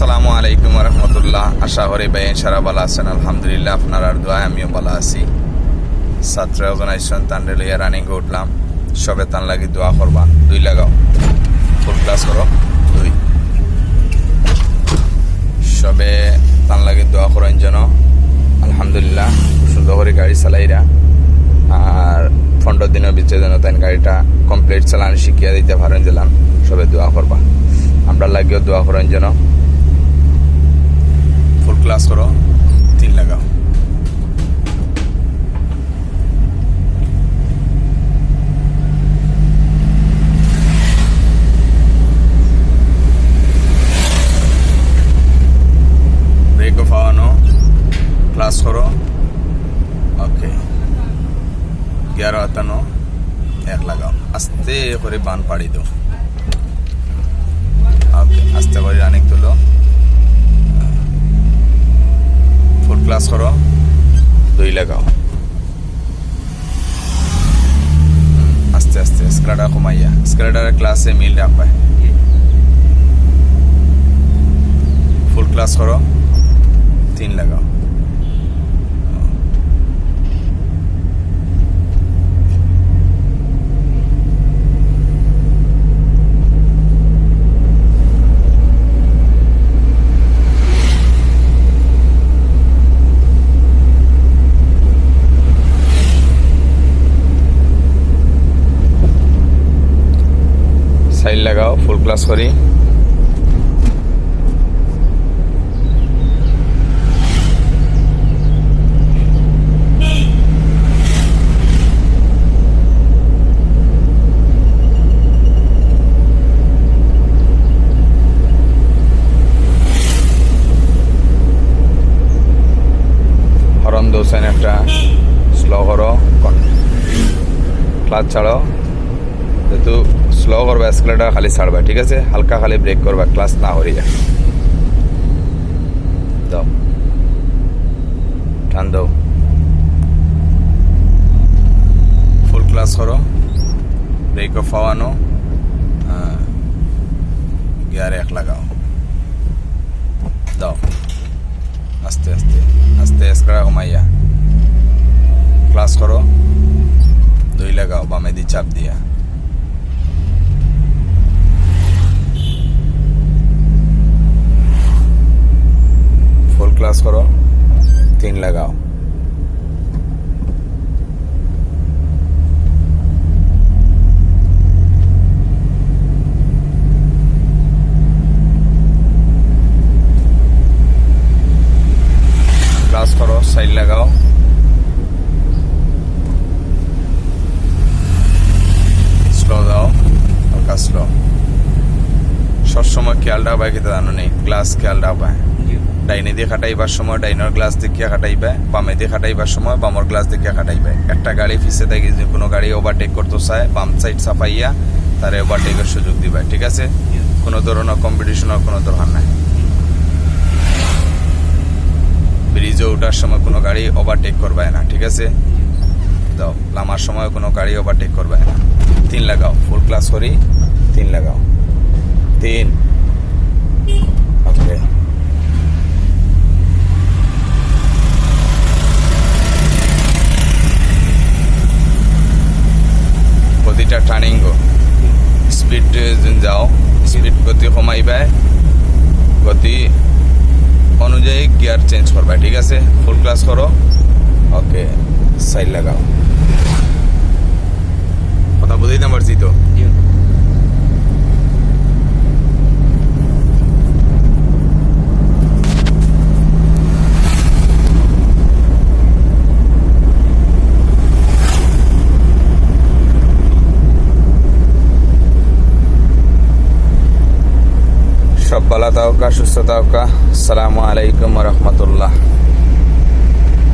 আসসালামু আলাইকুম রহমতুল্লাহ। আশা করি ভাই সারা ভালো আছেন। আলহামদুলিল্লাহ, আপনার আর দোয়ায় আমিও ভালো আছি। ছাত্র অর্গানাইজেশন তান্ডে লইয়া রানিং উঠলাম। সবে তান লাগি দোয়া করবা। 2 লাগাও, ফুল ক্লাস করো। 2 সবে তান লাগি দোয়া করেন যেন আলহামদুলিল্লাহ সুন্দর করে গাড়ি চালাইরা আর 15 দিনের ভিতরে যেন তাই গাড়িটা কমপ্লিট চালানো শিখিয়ে দিতে পারেন। যেলাম সবে দোয়া করবা, আমরা লাগিও দোয়া করেন যেন। ফুল ক্লাস করো, 3 লাগাও। ব্রেকও পাওয়ানো, ক্লাস করো। ওকে, গিয়ার হাতানো, 1 লাগাও। আস্তে করে বান পাড়ি দাও। ওকে, আস্তে করে রানিং তুলো। ফুল ক্লাস করো, 2 লাগাও। আস্তে আস্তে স্ক্রাডার কমাইয়া, স্ক্রাডারের ক্লাসে মিল রাখবে। ফুল ক্লাস করো, 3 লাগাও। সাইড লাগাও, ফুল ক্লাস করি। হরন দোসেন একটা স্লো করো, ক্লাচ ছাড়ো। যেহেতু স্লো করবা স্কেলেটার খালি ছাড়বা, ঠিক আছে? হালকা খালি ব্রেক করবা, ক্লাস না হরিয়া দাও, টান দাও। ফুল ক্লাস করো, ব্রেক অফ হওয়ানো, গিয়ারে 1 লাগাও। দাও আস্তে আস্তে আস্তে স্কেলেটা কমাইয়া ক্লাস করো, 2 লাগাও। বামে দি চাপ দিয়া ফুল ক্লাস করো, 3 লাগাও। ক্লাস করো, সাইড লাগাও। স্লো দাও, হালকা স্লো। সবসময় খেয়াল রাখবা, কিন্তু জানো নেই ক্লাস খেয়াল রাখবা। ডাইনে দিয়ে খাটাইবার সময় ডাইনের গ্লাস দেখিয়া খাটাইবে, বামে দিয়ে খাটাইবার সময় বামর গ্লাস দেখিয়া খাটাইবে। একটা গাড়ি পিছিয়ে থেকে যে কোনো গাড়ি ওভারটেক করতে চায়, বাম সাইড সাফাইয়া তারে ওভারটেকের সুযোগ দিবে, ঠিক আছে? কোনো ধরনের কম্পিটিশনের কোনো দরকার নাই। ব্রিজে ওঠার সময় কোনো গাড়ি ওভারটেক করবে না, ঠিক আছে? দাও, নামার সময় কোনো গাড়ি ওভারটেক করবে না। 3 লাগাও, ফুল ক্লাস করি, 3 লাগাও। 3 ওকে। প্রতিটা টার্নিং স্পিড যাও, স্পিড গতি কমাইবে, গতি অনুযায়ী গিয়ার চেঞ্জ করবে, ঠিক আছে? ফুল ক্লাস করো, ওকে। সাইড লাগাও। কথা বুঝাইতে পারছি তো? সব ভালো থাকা, সুস্থ থাকা। আসসালামু আলাইকুম রহমতুল্লাহ।